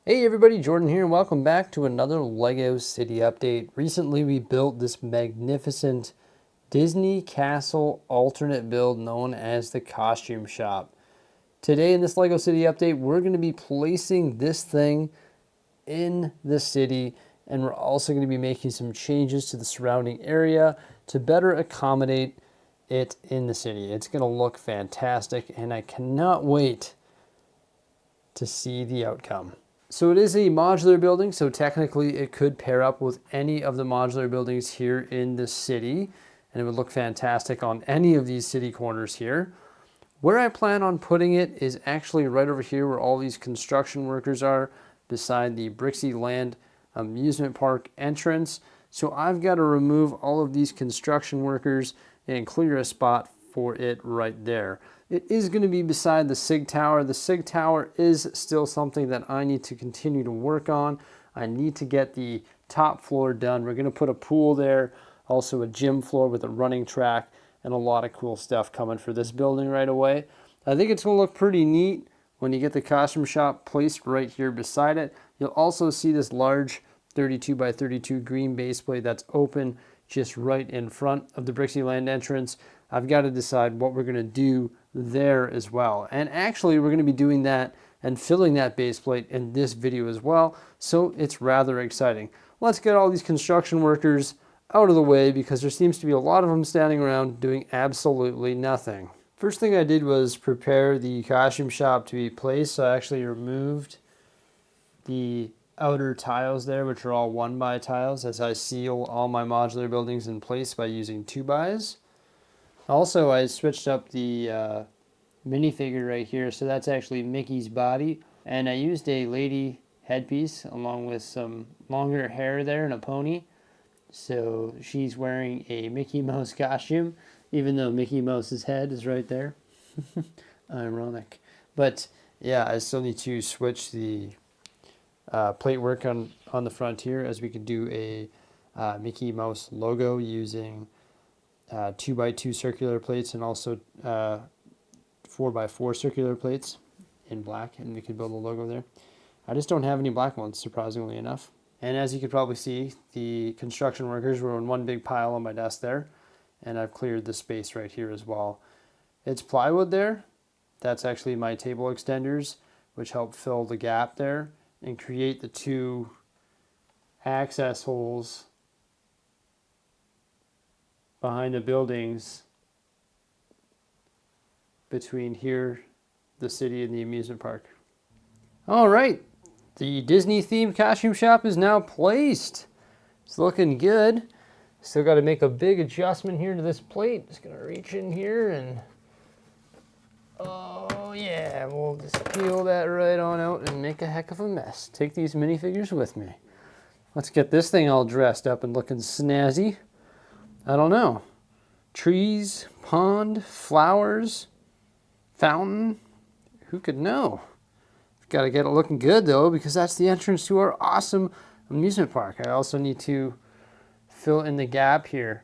Hey everybody, Jordan here, and welcome back to another LEGO City update. Recently we built this magnificent Disney Castle alternate build known as the Costume Shop. Today in this LEGO City update, we're going to be placing this thing in the city, and we're also going to be making some changes to the surrounding area to better accommodate it in the city. It's going to look fantastic, and I cannot wait to see the outcome. So it is a modular building, so technically it could pair up with any of the modular buildings here in the city, and it would look fantastic on any of these city corners here. Where I plan on putting it is actually right over here where all these construction workers are, beside the Brixie Land amusement park entrance. So I've got to remove all of these construction workers and clear a spot for it right there. It is going to be beside the SIG Tower. The SIG Tower is still something that I need to continue to work on. I need to get the top floor done. We're going to put a pool there, also a gym floor with a running track, and a lot of cool stuff coming for this building right away. I think it's going to look pretty neat when you get the costume shop placed right here beside it. You'll also see this large 32 by 32 green base plate that's open just right in front of the Brixie Land entrance. I've got to decide what we're going to do there as well. And actually, we're going to be doing that and filling that base plate in this video as well. So it's rather exciting. Let's get all these construction workers out of the way because there seems to be a lot of them standing around doing absolutely nothing. First thing I did was prepare the costume shop to be placed. So I actually removed the outer tiles there, which are all 1x tiles, as I seal all my modular buildings in place by using 2x's. Also, I switched up the minifigure right here, so that's actually Mickey's body, and I used a lady headpiece along with some longer hair there and a pony, so she's wearing a Mickey Mouse costume, even though Mickey Mouse's head is right there. Ironic. But yeah, I still need to switch the plate work on the front here, as we could do a Mickey Mouse logo using 2x2 circular plates and also 4x4 circular plates in black, and we could build a logo there. I just don't have any black ones, surprisingly enough. And as you could probably see, the construction workers were in one big pile on my desk there, and I've cleared the space right here as well. It's plywood there. That's actually my table extenders, which help fill the gap there and create the two access holes behind the buildings between here, the city, and the amusement park. All right, the Disney themed costume shop is now placed. It's looking good. Still got to make a big adjustment here to this plate. Just gonna reach in here and, oh yeah, we'll just peel that right on out and make a heck of a mess. Take these minifigures with me. Let's get this thing all dressed up and looking snazzy. I don't know. Trees, pond, flowers, fountain. Who could know? Got to get it looking good though, because that's the entrance to our awesome amusement park. I also need to fill in the gap here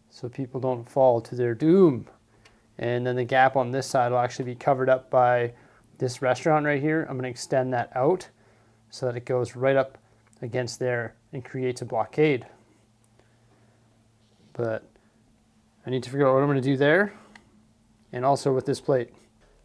so people don't fall to their doom. And then the gap on this side will actually be covered up by this restaurant right here. I'm going to extend that out so that it goes right up against there and creates a blockade. But I need to figure out what I'm going to do there and also with this plate.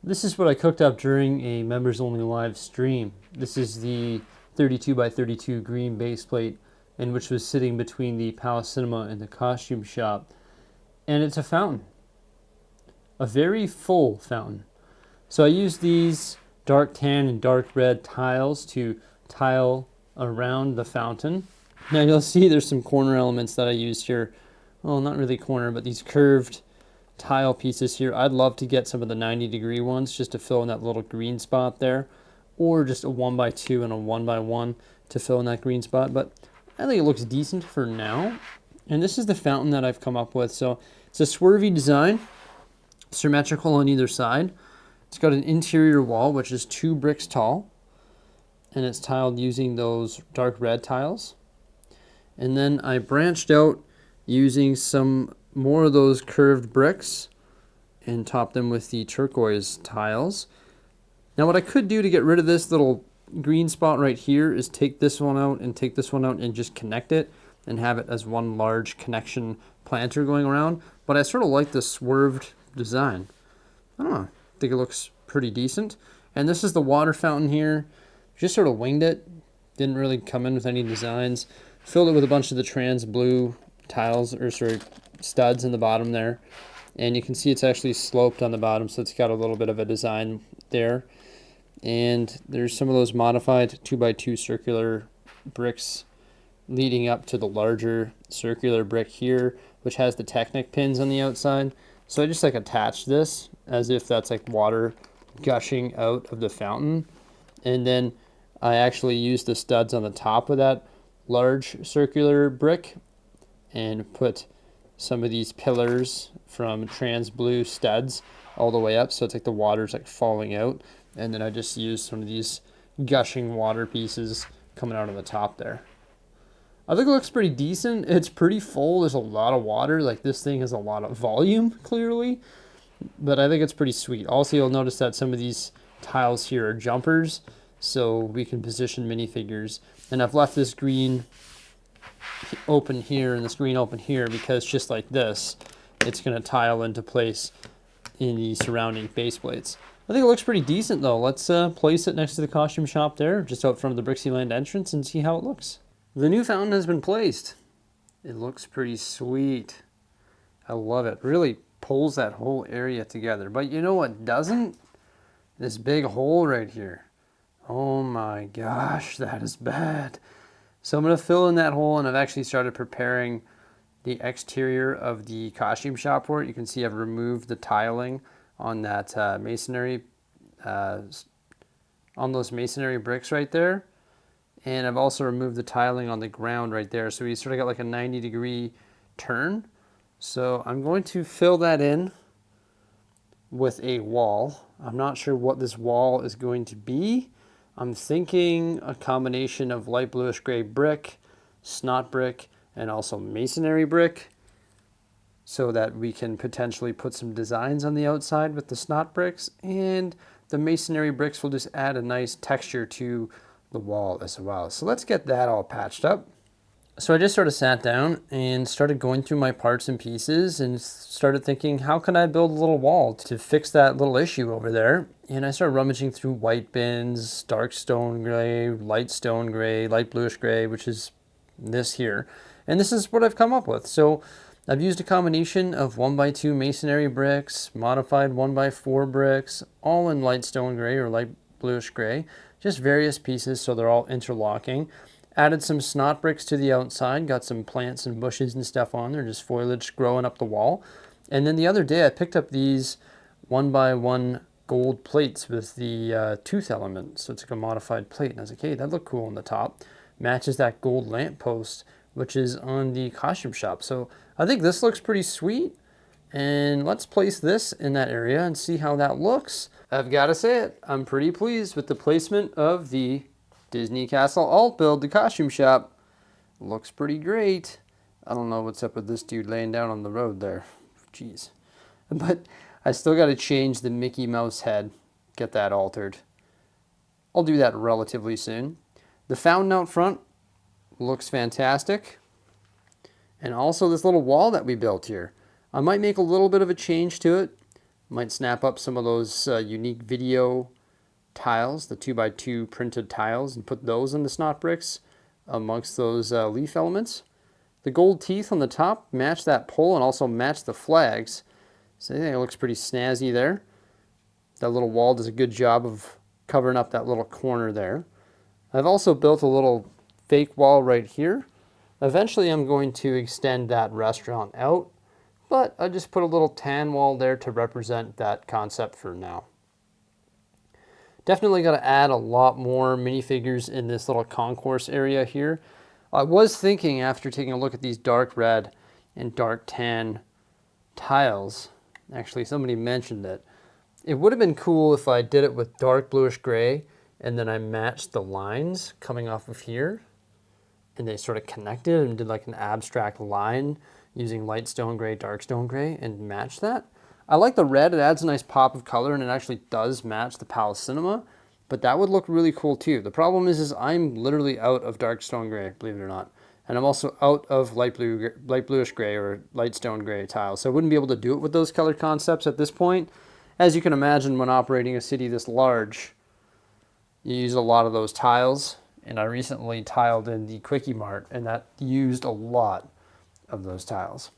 This is what I cooked up during a members only live stream. This is the 32 by 32 green base plate, and which was sitting between the Palace Cinema and the costume shop. And it's a fountain. A very full fountain. So I used these dark tan and dark red tiles to tile around the fountain. Now you'll see there's some corner elements that I used here. Well, not really corner, but these curved tile pieces here. I'd love to get some of the 90-degree ones just to fill in that little green spot there, or just a 1x2 and a 1x1 to fill in that green spot, but I think it looks decent for now. And this is the fountain that I've come up with. So it's a swervy design, symmetrical on either side. It's got an interior wall which is 2 bricks tall, and it's tiled using those dark red tiles. And then I branched out using some more of those curved bricks and top them with the turquoise tiles. Now what I could do to get rid of this little green spot right here is take this one out and take this one out and just connect it and have it as one large connection planter going around. But I sort of like the swerved design. I don't know, I think it looks pretty decent. And this is the water fountain here. Just sort of winged it. Didn't really come in with any designs. Filled it with a bunch of the trans blue tiles, or sorry, studs in the bottom there. And you can see it's actually sloped on the bottom, so it's got a little bit of a design there. And there's some of those modified 2x2 circular bricks leading up to the larger circular brick here, which has the Technic pins on the outside. So I just like attach this as if that's like water gushing out of the fountain. And then I actually use the studs on the top of that large circular brick and put some of these pillars from trans blue studs all the way up, so it's like the water's like falling out. And then I just use some of these gushing water pieces coming out on the top there. I think it looks pretty decent. It's pretty full. There's a lot of water. Like, this thing has a lot of volume, clearly. But I think it's pretty sweet. Also, you'll notice that some of these tiles here are jumpers, so we can position minifigures. And I've left this green open here and this green open here because just like this, it's going to tile into place in the surrounding base plates. I think it looks pretty decent though. Let's place it next to the costume shop there, just out front of the Brixieland entrance, and see how it looks. The new fountain has been placed. It looks pretty sweet. I love it. Really pulls that whole area together. But you know what doesn't? This big hole right here. Oh my gosh, that is bad. So I'm going to fill in that hole, and I've actually started preparing the exterior of the costume shop for it. You can see I've removed the tiling on that masonry, on those masonry bricks right there. And I've also removed the tiling on the ground right there. So we sort of got like a 90-degree turn. So I'm going to fill that in with a wall. I'm not sure what this wall is going to be. I'm thinking a combination of light bluish gray brick, snot brick, and also masonry brick, so that we can potentially put some designs on the outside with the snot bricks, and the masonry bricks will just add a nice texture to the wall as well. So let's get that all patched up. So I just sort of sat down and started going through my parts and pieces and started thinking, how can I build a little wall to fix that little issue over there? And I started rummaging through white bins, dark stone gray, light stone gray, light bluish gray, which is this here. And this is what I've come up with. So I've used a combination of 1x2 masonry bricks, modified 1x4 bricks, all in light stone gray or light bluish gray, just various pieces so they're all interlocking. Added some snot bricks to the outside, got some plants and bushes and stuff on there, just foliage growing up the wall. And then the other day I picked up these 1x1 gold plates with the tooth element. So it's like a modified plate. And I was like, hey, that looked cool on the top. Matches that gold lamppost, which is on the costume shop. So I think this looks pretty sweet. And let's place this in that area and see how that looks. I've got to say it, I'm pretty pleased with the placement of the Disney Castle Alt Build, the costume shop. Looks pretty great. I don't know what's up with this dude laying down on the road there. Jeez. But I still got to change the Mickey Mouse head. Get that altered. I'll do that relatively soon. The fountain out front looks fantastic. And also this little wall that we built here. I might make a little bit of a change to it. Might snap up some of those unique video tiles, the 2x2 printed tiles, and put those in the snot bricks amongst those leaf elements. The gold teeth on the top match that pole and also match the flags. So I think it looks pretty snazzy there. That little wall does a good job of covering up that little corner there. I've also built a little fake wall right here. Eventually I'm going to extend that restaurant out, but I just put a little tan wall there to represent that concept for now. Definitely got to add a lot more minifigures in this little concourse area here. I was thinking, after taking a look at these dark red and dark tan tiles, actually somebody mentioned it, it would have been cool if I did it with dark bluish gray and then I matched the lines coming off of here and they sort of connected and did like an abstract line using light stone gray, dark stone gray, and match that. I like the red. It adds a nice pop of color, and it actually does match the Palace Cinema. but that would look really cool too. The problem is I'm literally out of dark stone gray, believe it or not. And I'm also out of light bluish gray or light stone gray tiles. So I wouldn't be able to do it with those color concepts at this point. As you can imagine, when operating a city this large, you use a lot of those tiles. And I recently tiled in the Quickie Mart, and that used a lot of those tiles.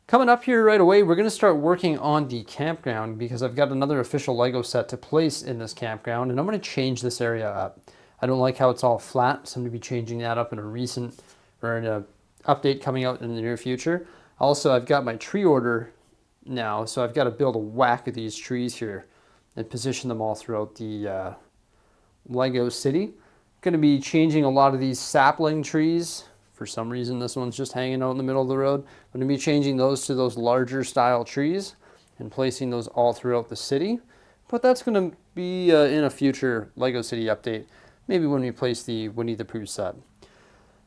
Coming up here right away, we're going to start working on the campground because I've got another official Lego set to place in this campground, and I'm going to change this area up. I don't like how it's all flat, so I'm going to be changing that up in an update coming out in the near future. Also, I've got my tree order now, so I've got to build a whack of these trees here and position them all throughout the Lego city. Going to be changing a lot of these sapling trees. For some reason, this one's just hanging out in the middle of the road. I'm going to be changing those to those larger style trees and placing those all throughout the city. But that's going to be in a future Lego City update, maybe when we place the Winnie the Pooh set.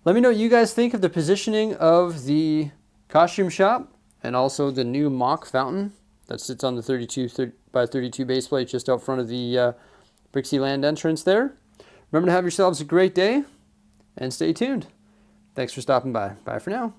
Let me know what you guys think of the positioning of the costume shop and also the new mock fountain that sits on the 32 by 32 base plate just out front of the Brixie Land entrance there. Remember to have yourselves a great day and stay tuned. Thanks for stopping by. Bye for now.